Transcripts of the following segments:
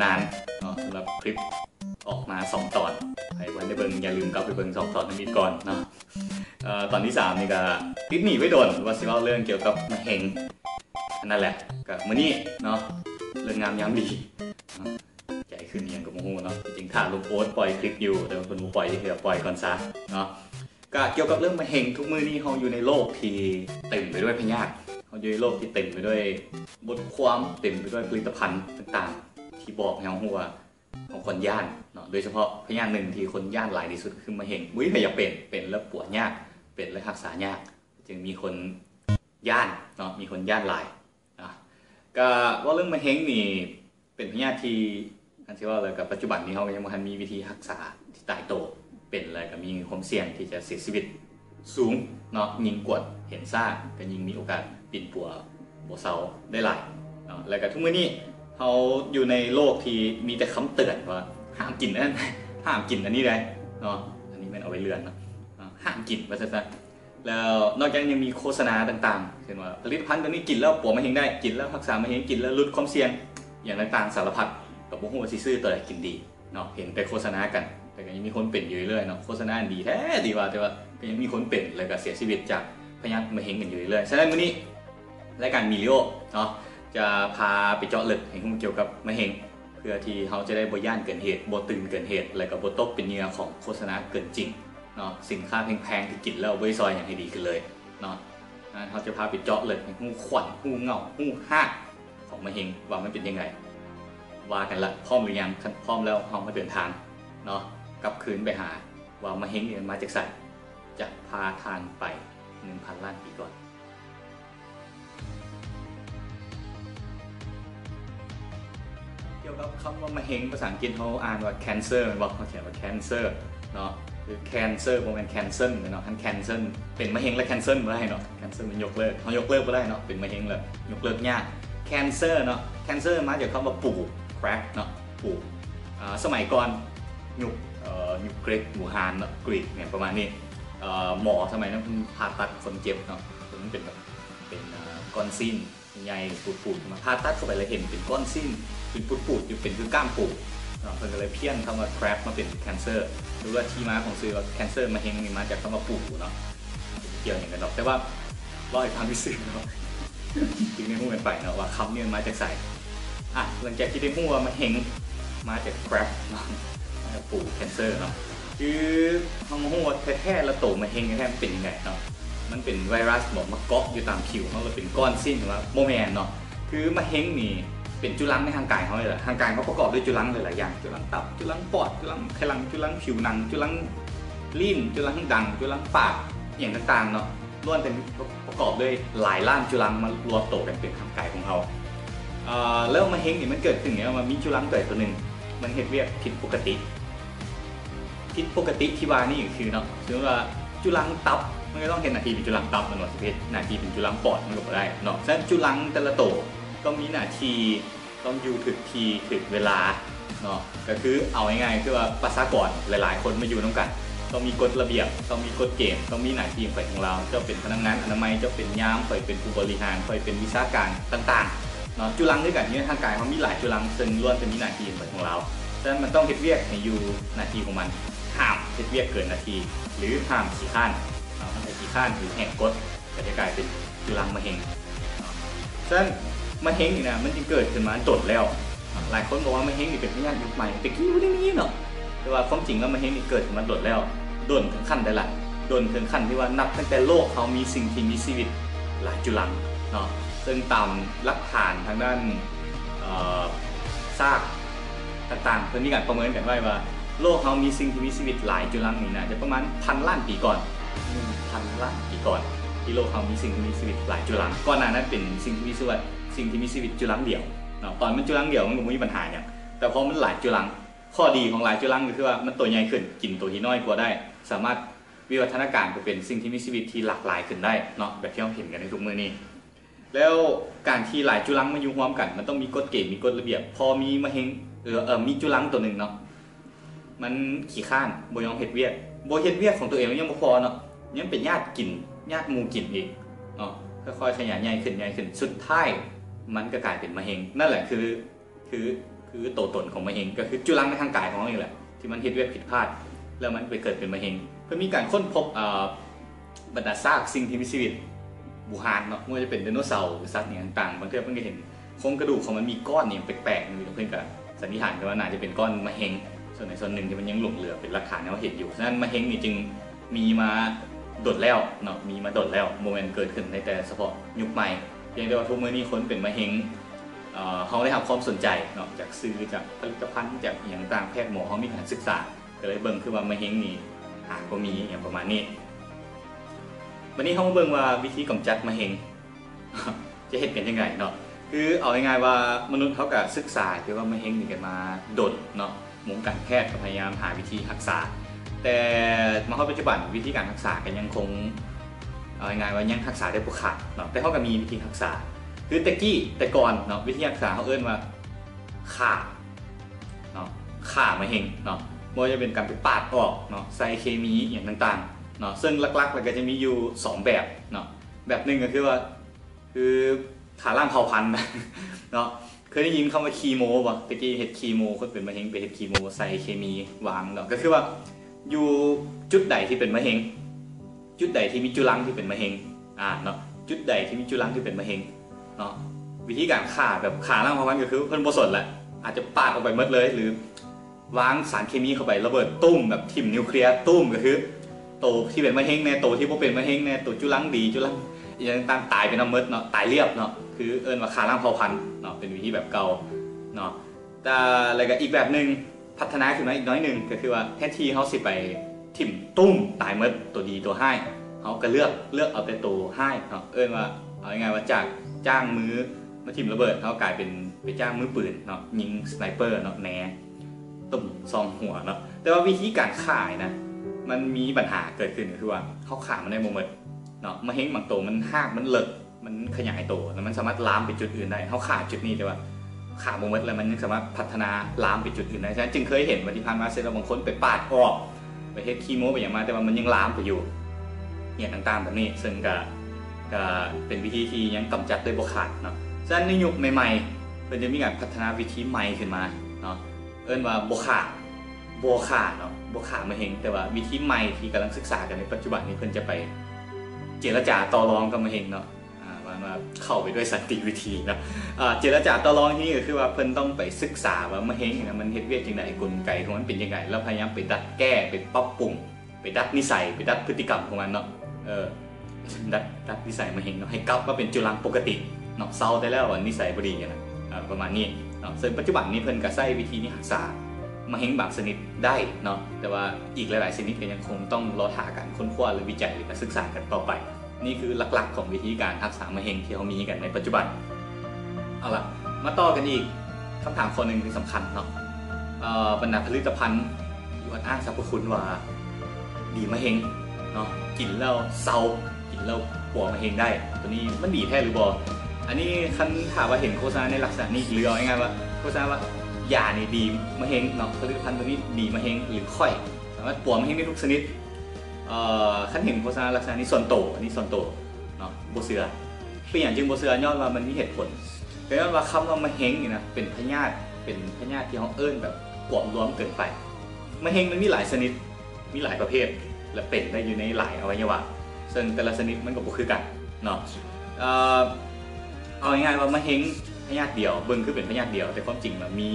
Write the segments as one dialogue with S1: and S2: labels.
S1: นานเนาะสำหรับคลิปออกมา2 ตอนใครวันได้เบิ่งอย่าลืมกลับไปเบิ่ง2 ตอนนี้ก่อนเนาะตอนที่3นี่ก็ติดหนีไว้โดนว่าสิเล่าเรื่องเกี่ยวกับมะเห็งนั่นแหละกับมื้อนี้เนาะเรื่องงามยามดีใจขึ้นอย่างกับโมโหเนาะจริงๆถ้าลุงโอ๊ตปล่อยคลิปอยู่แต่คนบ่ปล่อยที่ปล่อยก่อนซะเนาะก็เกี่ยวกับเรื่องมะเห็งทุกมื้อนี้เราอยู่ในโลกที่เต็มไปด้วยพยาธิเราอยู่ในโลกที่เต็มไปด้วยบทความเต็มไปด้วยผลิตภัณฑ์ต่างๆที่บอกให้เรารู้ว่าของคนย่านเนาะโดยเฉพาะพยาธิหนึ่งที่คนย่านหลายที่สุดคือมะเห็งพยาเป็นแล้วปวดยากเป็นแล้วรักษายากจึงมีคนย่านเนาะมีคนย่านหลายนะก็ว่าเรื่องมะเห็งนี่เป็นพยาธิที่อันที่ว่าอะไรกับปัจจุบันนี้เขายังไม่ทันมีวิธีรักษาที่ตายตัวเป็นอะไรก็มีความเสี่ยงที่จะเสียชีวิตสูงเนาะยิงกวดเห็นซ่าก็ยิงมีโอกาสปิดปัวโบเซาได้หลายเนาะแล้วก็ทุกมื้อนี้เขาอยู่ในโลกที่มีแต่คำเตือนว่าห้ามกินนั่นห้ามกินอันนี้ได้เนาะอันนี้มันเอาไว้เลือนเนาะห้ามกินว่าซะแล้วนอกจากยังมีโฆษณาต่างๆเช่นว่าผลิตภัณฑ์ตัวนี้กินแล้วปัวมะเร็งได้กินแล้วรักษามะเร็งกินแล้วลดความเสี่ยงอย่างต่างๆสารพัดกับบุ้งหัวซีซื่อตัวไหนกินดีเนาะเห็นแต่โฆษณากันแต่ก็ยังมีคนเป็นอยู่เรื่อยเนาะโฆษณาดีแท้ดีว่าแต่ว่าก็ยังมีคนเป็นเลยก็เสียชีวิตจากพยาธิมะเร็งกันอยู่เรื่อยฉะนั้นมื้อนี้รายการมิลิโอเนาะจะพาไปเจาะลึกให้รู้เกี่ยวกับมะเร็งเพื่อที่เขาจะได้บ่ย่านเกินเหตุบ่ตื่นเกินเหตุแล้วก็บ่ตกเป็นเหยื่อของโฆษณาเกินจริงเนาะสินค้าแพงๆที่กินแล้วบ่ได้ซอยอย่างให้ดีขึ้นเลยเนาะเขาจะพาไปเจาะลึกให้รู้ขวัญรู้เงารู้ห้าของมะเร็งว่ามันเป็นยังไงว่ากันละพร้อมหรือยังพร้อมแล้วเรามาเดินทางเนาะกลับคืนไปหาว่ามะเร็งเนี่ยมาจากไสจะพาทางไป 1,000 ล้านปีก่อนเกี่ยวกับคำว่ามะเร็งภาษาอังกฤษเขาอ่านว่า cancer มันบอกเขาเขียนว่า cancer เนาะคือ cancer บ่แม่น cancel เนาะท่าน cancel เป็นมะเร็งแล้ว cancel บ่ได้เนาะ cancel มันยกเลิกเขายกเลิกบ่ได้เนาะเป็นมะเร็งแล้วยกเลิกยาก cancer เนาะ cancer มาจากคำว่าปลูก crack เนาะปลูกสมัยก่อนยุคกรีกหมู่ฮานเนาะกรีกเนี่ยประมาณนี้หมอสมัยนั้นผ่าตัดคนเจ็บเนาะมันเป็นแบบเป็นก้อนซีนใหญ่ปูดๆมาผ่าตัดเข้าไปเลยเห็นเป็นก้อนซีนเป็นปูดๆอยู่เป็นคือกล้ามปูเนาะเพิ่นก็เลยเพี้ยนคำว่า crack มาเป็น cancer หรือว่าที่มาของชื่อว่า cancer มะเร็งนี่มาจากคำว่าปูเนาะเกี่ยวอย่างกันดอกแต่ว่าร้อยความพิเศษเนาะจึงได้รู้กันไปเนาะว่าคำนี้มันมาจากไสหลังจากที่ได้รู้ว่ามะเร็งมาจาก crack เนาะปูแคนเซอร์เนาะคือเขามาหัวแท้ๆแล้วโตมะเร็งแท้ๆเป็นยังไงเนาะมันเป็นไวรัสบอกมาเกาะอยู่ตามผิวเขาเลยเป็นก้อนซิ่นหรือว่าโมแมนเนาะคือมะเร็งนี่เป็นจุลังในร่างกายเขาเลยแหละร่างกายเขาประกอบด้วยจุลังหลายๆอย่างจุลังตับจุลังปอดจุลังไขลังจุลังผิวหนังจุลังลิ้นจุลังดังจุลังปากอย่างต่างๆเนาะล้วนเป็นประกอบด้วยหลายล้านจุลังมารวมโตกันเป็นร่างกายของเขาแล้วมะเร็งนี่มันเกิดขึ้นเนี่ยมันมีจุลังตัวหนึ่งมันเห็นเรียกผิดปกติที่ว่านี่คือเนาะคือว่าจุลังตับมันก็ต้องเห็นหน้าที่เป็นจุลังตับมันหมดเพศหน้าที่เป็นจุลังปอดมันก็บ่ได้เนาะฉะนั้นจุลังแต่ละโตต้องมีหน้าที่ต้องอยู่ถึกทีถึกเวลาเนาะก็คือเอาง่ายๆคือว่าประชากรหลายๆคนมาอยู่ร่วมกันต้องมีกฎระเบียบต้องมีกฎเกณฑ์ต้องมีหน้าที่ของเราเจ้าเป็นพนักงานอนามัยเจ้าเป็นยามคอยเป็นผู้บริหารคอยเป็นวิชาการต่างๆเนาะจุลังด้วยกันที่ทางกายเขามีหลายจุลังซึ่งล้วนเป็นมีหน้าที่ของเราฉะนั้นมันต้องเฮ็ดเวียกให้อยู่หน้าที่ของมันห้ามเฮ็ดเวียกเกินนาทีหรือห้ามขี้ข้านถ้าไปขี้ข้านหรือแหกกฎก็จะกลายเป็นจุลังมะเร็งฉะนั้นมะเร็งนี่นะมันจึงเกิดขึ้นมาโดดแล้วหลายคนบอกว่ามะเร็งนี่เป็นพยาธิยุคใหม่แต่กี้ไม่ได้มีเนาะแต่ว่าความจริงแล้วมะเร็งนี่เกิดขึ้นมาโดดแล้วโดนถึงขั้นได้ละโดนถึงขั้นที่ว่านับตั้งแต่โลกเขามีสิ่งที่มีชีวิตหลายจุลังเนาะซึ่งตามหลักฐานทางด้านซากต่างๆเพื่อมีการประเมินกันไว้ว่าโลกเขามีสิ่งที่มีชีวิตหลายจุลังนี่นะจะประมาณ1,000 ล้านปีก่อน1,000 ล้านปีก่อนที่โลกเขามีสิ่งที่มีชีวิตหลายจุลังก่อนหน้านั้นเป็นสิ่งที่มีชีวิตจุลังเดี่ยวเนาะตอนมันจุลังเดี่ยวมันก็ไม่มีปัญหาอย่างแต่พอมันหลายจุลังข้อดีของหลายจุลังก็คือว่ามันตัวใหญ่ขึ้นกินตัวที่น้อยกว่าได้สามารถวิวัฒนาการไปเป็นสิ่งที่มีชีวิตที่หลากหลายขึ้นได้เนาะแบบที่เราเห็นกันในทุกมื้อนี้แล้วการที่หลายจุลังมาอยู่ร่วมกันมันต้องมีกฎเกณฑ์มีกฎระเบียบพอมีมะเร็งมีจุลังตัวหนึ่งเนาะมันขี้ข้านบ่ยอมเฮ็ดเวียกของตัวเองยังบ่พอเนาะยังเป็นญาติหมู่กินอีกเนาะค่อยๆขยายใหญ่ขึ้นสุดท้ายมันก็กลายเป็นมะเร็งนั่นแหละคือ คือตัวตนของมะเร็งก็คือจุลังในทางกายของเราเองแหละที่มันเฮ็ดเวียกผิดพลาดแล้วมันไปเกิดเป็นมะเร็งเพื่อมีการค้นพบบรรดาซากสิ่งที่มีชีวิตบูฮานเนาะไม่ว่าจะเป็นไดโนเสาร์หรือสัตว์อย่างต่างๆบางทีเพิ่งจะเห็นโครงกระดูกของมันมีก้อนเนี่ยแปลกๆอยู่เพื่อนก็สันนิษฐานกันว่าน่าจะเป็นก้อนมะเร็งส่วนในส่วนหนึ่งที่มันยังหลงเหลือเป็นหลักฐานที่เราเห็นอยู่ฉะนั้นมะเร็งนี่จึงมีมาโดดแล้วเนาะมีมาโดดแล้วโมเมนต์เกิดขึ้นในแต่เฉพาะยุคใหม่เพียงแต่ว่าทุกมื้อนี้คนเป็นมะเร็งเขาได้รับความสนใจเนาะจากสื่อจากผลิตภัณฑ์จากอย่างต่างแพทย์หมอเขามีการศึกษาก็เลยเบิ่งคือว่ามะเร็งนี่ก็มีอย่างประมาณนี้วันนี้เขามาเบิ่งว่าวิธีกำจัดมะเร็งจะเห็นกันยังไงเนาะคือเอาง่ายๆว่ามนุษย์เขาก็ศึกษาเกี่ยวกับมะเร็งนี่กันมาโดดเนาะวงการแพทย์ก็พยายามหาวิธีรักษาแต่มาเข้าปัจจุบันวิธีการรักษากันยังคงเอาง่ายๆว่ายังรักษาได้บ่ขาดเนาะแต่เขาก็มีวิธีรักษาคือแต่ก่อนเนาะวิธีรักษาเขาเอิ้นว่าฆ่าเนาะฆ่ามะเร็งเนาะบ่ว่าจะเป็นการไปปาดออกเนาะใส่เคมีอย่างต่างๆเนาะซึ่งหลักๆแล้วก็จะมีอยู่2แบบเนาะแบบหนึ่งก็คือว่าคือขาล่างเผาพันธุ์เนาะเคยได้ยินคำว่าคีโมป่ะตะกี้เฮ็ดคีโมคนเป็นมะเร็งไปเฮ็ดคีโมใส่เคมีวางเนาะก็คือว่าอยู่จุดใดที่เป็นมะเร็งจุดใดที่มีจุลังที่เป็นมะเร็งเนาะจุดใดที่มีจุลังที่เป็นมะเร็งเนาะวิธีการฆ่าแบบฆ่าล่างเผาพันธุ์ก็คือเพิ่นบ่สนแหละอาจจะปาดออกไปหมดเลยหรือวางสารเคมีเข้าไประเบิดตุ้มแบบทิ่มนิวเคลียร์ตุ้มก็คือโตที่เป็นมะเร็งแน่โตที่บ่เป็นมะเร็งแน่โตจุลังดีจุลังอย่างต่างตายเป็นน้ำมดเนาะตายเรียบเนาะคือเอิ้นว่าฆ่าล่างเผาพันธุ์เนาะเป็นวิธีแบบเก่าเนาะแต่อะไรก็อีกแบบนึงพัฒนาขึ้นมาอีกน้อยนึงก็คือว่าแทนที่เฮาสิไปทิ่มตุ้มตายหมดตัวดีตัวให้เฮาก็เลือกเอาแต่ตัวให้เนาะเอิ้นว่าเอาง่ายๆว่าจากจ้างมือมาทิ่มระเบิดเฮากลายเป็นไปจ้างมือปืนเนาะยิงสไนเปอร์เนาะแหนตุ่มซองหัวเนาะแต่ว่าวิธีการฆ่านะมันมีปัญหาเกิดขึ้นก็คือว่าเฮาฆ่ามันได้บ่หมดเนาะมะเร็งบางตัวมันหากมันเลิกมันขยายตัวแล้วมันสามารถลามไปจุดอื่นได้เขาขาดจุดนี้แต่ว่าขาดบ่หมดแล้วมันยังสามารถพัฒนาลามไปจุดอื่นได้ฉะนั้นจึงเคยเห็นว่าที่ผ่านมาเซลล์บางคนไปปาดออกไปเฮ็ดคีโมไปอย่างมาแต่ว่ามันยังลามไปอยู่เนี่ยต่างๆแบบนี้ซึ่งก็เป็นวิธีที่ยังกำจัดได้บ่ขาดเนาะฉะนั้นในยุคใหม่ๆเพิ่นจะมีการพัฒนาวิธีใหม่ขึ้นมาเนาะเอิ้นว่าบ่ขาดเนาะบ่ขามะเร็งแต่ว่าวิธีใหม่ที่กำลังศึกษากันในปัจจุบันนี้เพิ่นจะไปเจรจาต่อรองกับมะเร็งเนาะมาเข้าไปด้วยสันติวิธีนะเจรจาต่อรองที่นี่ก็คือว่าเพิ่นต้องไปศึกษาว่ามะเร็งเนี่ยมันเฮ็ดเวียกจังได๋กลไกของมันเป็นยังไงแล้วพยายามไปดัดแก้ไปปรับปรุงไปดัดนิสัยไปดัดพฤติกรรมของมันเนาะดัดนิสัยมะเร็งเนาะให้กลับมาเป็นจุลังปกติเนาะเซาได้แล้วนิสัยบ่ดีอย่างนั้นประมาณนี้เนาะซึ่งปัจจุบันนี้เพิ่นก็ใช้วิธีนี้รักษามะเร็งบางชนิดได้เนาะแต่ว่าอีกหลายๆชนิดก็ยังคงต้องรอหาการค้นคว้าหรือวิจัยหรือการศึกษากันต่อไปนี่คือหลักๆของวิธีการรักษามะเร็งที่เขามีกันในปัจจุบันเอาล่ะมาต่อกันอีกคำถามข้อหนึ่งที่สำคัญเนาะบรรดาผลิตภัณฑ์ที่อ้างสรรพคุณว่าดีมะเร็งเนาะกินแล้วเซากินแล้วป่วยมะเร็งได้ตัวนี้มันดีแท้หรือบ่อันนี้คันถามว่าเห็นโฆษณาในลักษณะนี้หรือเอาง่ายๆว่าโฆษณาว่ายานี่ดีมะเร็งเนาะผลิตภัณฑ์ตัวนี้ดีมะเร็งหรือค่อยสามารถป่วยมะเร็งได้ทุกชนิดขั้นเห็นโฆษณาลักษณะนี้ส่วนโตอันนี้ส่วนโตเนาะโบเสือเป็นอย่างจึงโบเสือยอดว่ามันมีเหตุผลเพราะว่าคำว่ามะเร็งนี่นะเป็นพยาธิที่เขาเอิ้นแบบกวบรวมเกินไปมะเร็งมันมีหลายชนิดมีหลายประเภทและเป็นได้อยู่ในหลายอวัยวะซึ่งแต่ละชนิดมันก็บ่คือกันเนาะเอาง่ายๆว่ามะเร็งพยาธิเดียวเบิ่งคือเป็นพยาธิเดียวแต่ความจริงมันมี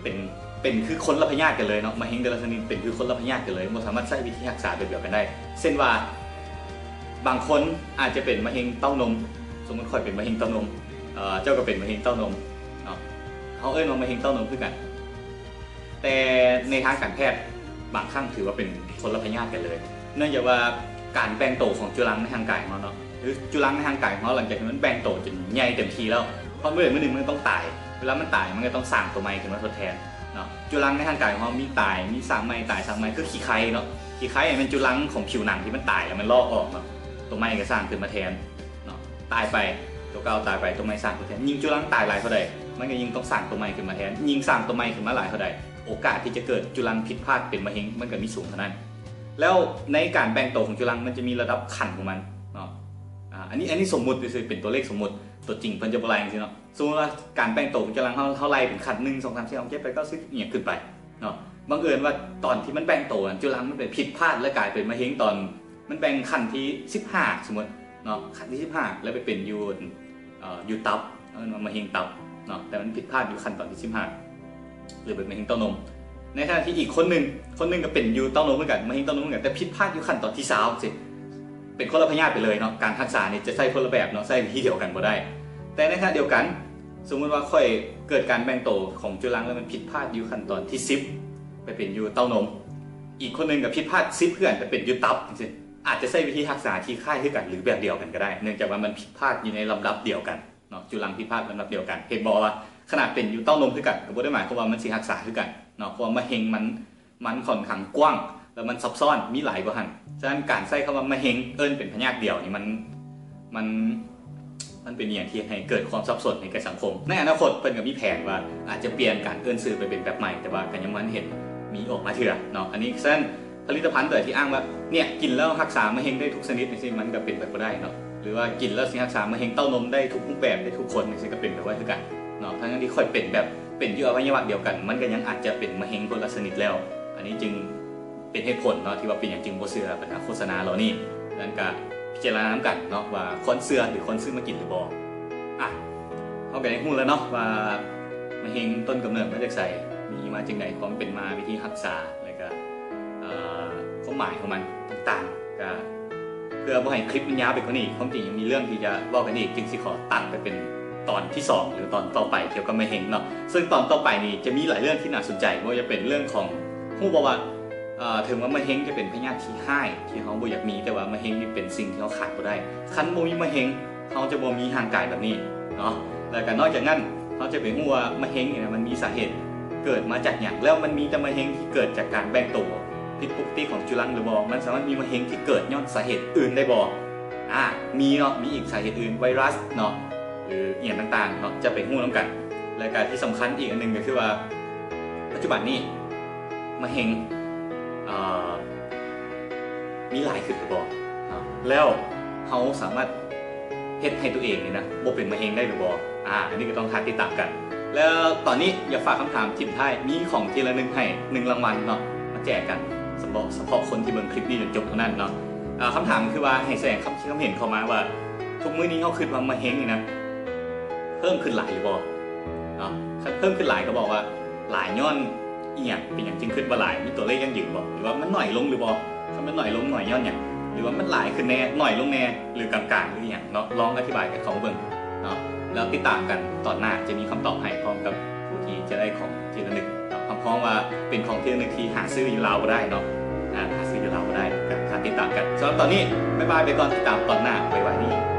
S1: เป็นคือคนละพยาธิกันเลยเนาะมะเร็งแต่ละชนิดเป็นคือคนละพยาธิกันเลยบ่สามารถใช้วิธีรักษาแบบเดียวกันได้เช่นว่าบางคนอาจจะเป็นมะเร็งเต้านมสมมติข่อยเป็นมะเร็งเต้านมเจ้าก็เป็นมะเร็งเต้านมเนาะเขาเอิ้นว่ามะเร็งเต้านมคือกันแต่ในทางการแพทย์บางครั้งถือว่าเป็นคนละพยาธิกันเลยเนื่องจากว่าการแบ่งโตของจุลังในทางกายของเราเนาะหรือจุลังในทางกายของเราหลังจากที่มันแบ่งโตจนใหญ่เต็มทีแล้วเพราะเมื่อหนึ่งมันต้องตายเวลามันตายมันก็ต้องสร้างตัวใหม่ขึ้นมาทดแทนเนาะจุลังในทางกายของเรามีตายมีสร้างใหม่ตายสร้างใหม่คือขี้ไข่เนาะขี้ไข่เป็นจุลังของผิวหนังที่มันตายแล้วมันลอกออกเนาะตัวใหม่ก็สร้างขึ้นมาแทนเนาะตายไปตัวเก่าตายไปตัวใหม่สร้างขึ้นมาแทนยิ่งจุลังตายหลายเท่าใดมันก็ยิ่งต้องสร้างตัวใหม่ขึ้นมาแทนยิ่งสร้างตัวใหม่ขึ้นมาหลายเท่าใดโอกาสที่จะเกิดจุลังผิดพลาดเป็นมะเร็งมันก็มีสูงเท่านั้นแล้วในการแบ่งโตของจุลังมันจะมีระดับขั้นของมันเนาะอันนี้สมมุติเป็นตัวเลขสมมุติ ตัวจริงเพิ่นจะบ่ไล่จังซี่เนาะสมมุติว่าการแบ่งโตวกำลังเฮาไล่เป็นขั้น1 2 3 4 5 7 8 9 10อีหยังขึ้นไปเนาะบังเอิญว่าตอนที่มันแบ่งโตวจุลังมันเป็นผิดพลาดและกลายเป็นมะเร็งตอนมันแบ่งขั้นที่15สมมุติเนาะขั้นที่15แล้วไปเป็นอยู่ตับมะเร็งตับเนาะแต่มันผิดพลาดอยู่ขั้นตอนที่15หรือเป็นมะเร็งเต้านมในขณะที่อีกคนหนึ่งก็เป็นอยู่เต้านมเหมือนกันมะเร็งเต้านมเหมือนกันแต่ผิดพลาดอยู่ขั้นตอนที่20สิเป็นคนละพยาธิไปเลยเนาะการรักษาเนี่ยจะใช้คนละแบบเนาะใช้วิธีเดียวกันบ่ได้แต่ในขณะเดียวกันสมมติว่าค่อยเกิดการแบ่งโตของจุลังแล้วมันผิดพลาดอยู่ขั้นตอนที่10ไปเป็นอยู่เต้านมอีกคนหนึ่งกับผิดพลาด10เพื่อนไปเป็นอยู่ตับสิอาจจะใช้วิธีรักษาที่คล้ายคลึงกันหรือแบบเดียวกันก็ได้เนื่องจากว่ามันผิดพลาดอยู่ในลำดับเดียวกันเนาะจุลังผิดพลาดลำดับเดียวกันเห็นบอกว่าขนาดเป็นอยู่เต้านมคือกันก็บ่ได้หมายความว่ามันสิรักษาคือกันเนาะเพราะว่ามะเร็งมันค่อนข้างกว้างแล้วมันซับซ้อนมีหลายกว่าหั่นฉะนั้นการใช้คำว่ามะเร็งเป็นพยาธิเดียวนี่มันเป็นอย่างที่ให้เกิดความสับสนในสังคมในอนาคตเพิ่นก็มีแผนว่าอาจจะเปลี่ยนการชื่อไปเป็นแบบใหม่แต่ว่าก็ยังมันเห็นมีออกมาเถื่อเนาะอันนี้ฉะนั้นผลิตภัณฑ์ตัวที่อ้างว่าเนี่ยกินแล้วรักษามะเร็งได้ทุกชนิดนี่สิมันก็เป็นไปบ่ได้เนาะหรือว่ากินแล้วสิรักษามะเร็งเต้านมได้ทุกรูปแบบได้ทุกคนนี่สิก็เป็นไปบ่ได้คือกันเนาะทั้งที่ค่อยเป็นอยู่อวัยวะเดียวกันมันก็ยังอาจจะเป็นมะเร็งคนละชนิดแล้วอันนี้จึงเป็นเหตุผลเนาะที่ว่าเป็นอย่างจึงบ่เชื่อบรรดาโฆษณาเหล่านี้ดังนั้นก็พิจารณานำกันเนาะว่าคนเชื่อหรือคนซื้อมากินหรือบ่เขาก็ได้รู้แล้วเนาะว่ามะเร็งต้นกำเนิดมาจากไสมีมาจากไหนความเป็นมาวิธีรักษาแล้วก็ความหมายของมันต่างๆก็เพื่อบ่ให้คลิปมันยาวไปกว่านี้ความจริงยังมีเรื่องที่จะเว้ากันอีกจึงสิขอตัดไปเป็นตอนที่2หรือตอนต่อไปเกี่ยวกับมะเร็งเนาะซึ่งตอนต่อไปนี้จะมีหลายเรื่องที่น่าสนใจไม่ว่าจะเป็นเรื่องของฮู้บ่ว่าถึงว่ามะเร็งจะเป็นพยาธิที่ร้ายที่เฮาบ่อยากมีแต่ว่ามะเร็งนี่เป็นสิ่งที่เฮาขาดบ่ได้คันบ่มีมะเร็งเฮาจะบ่มีร่างกายแบบนี้เนาะแล้วก็นอกจากนั้นเขาจะไปรู้ว่ามะเร็งเนี่ยมันมีสาเหตุเกิดมาจากอย่างแล้วมันมีแต่มะเร็งที่เกิดจากการแบ่งตัวผิดปกติของจุลังหรือบ่มันสามารถมีมะเร็งที่เกิดย้อนสาเหตุอื่นได้บ่มีเนาะมีอีกสาเหตุอื่นไวรัสเนาะหรืออย่างต่างๆเนาะจะไปรู้นํกันและการที่สำคัญอีกอันนึงก็คือว่าปัจจุบันนี้มะเร็งมีหลายขึ้นหรือบ่แล้วเขาสามารถเฮ็ดให้ตัวเองนี่นะบ่เป็นมะเร็งได้หรือบ่อันนี้ก็ต้องติดตามกันแล้วตอนนี้อย่าฝากคำถามทิ้งท้ายมีของทีละ1ให้1รางวัลเนาะมาแจกกันเฉพาะคนที่เบิ่งคลิปนี้จนจบเท่านั้นเนาะคำถามคือว่าให้แสดงความคิดความเห็นเข้ามาว่าทุกมื้อนี้เขาคิดว่ามะเร็งนี่นะเพิ่มขึ้นหลายหรือบ่เนาะเพิ่มขึ้นหลายก็บอกว่าหลายย้อนอีหยังเป็นหยังจึงขึ้นบ่หลายมีตัวเลขยังยืนบ่หรือว่ามันน้อยลงหรือบ่ถ้ามันน้อยลงน้อยย้อนหยังหรือว่ามันหลายขึ้นแน่หน่อยลงแน่หรือกลางๆหรืออย่างเนาะลองอธิบายกับเขาเบิ่งเนาะแล้วติดตามกันตอนหน้าจะมีคำตอบให้พร้อมกับผู้ที่จะได้ของทีละ1พร้อมว่าเป็นของทีละ1ที่หาซื้ออยู่ลาวบ่ได้เนาะหาซื้ออยู่ลาวบ่ได้ก็ติดตามกันสำหรับตอนนี้บ๊ายบายไปก่อนติดตามตอนหน้าไว้นี้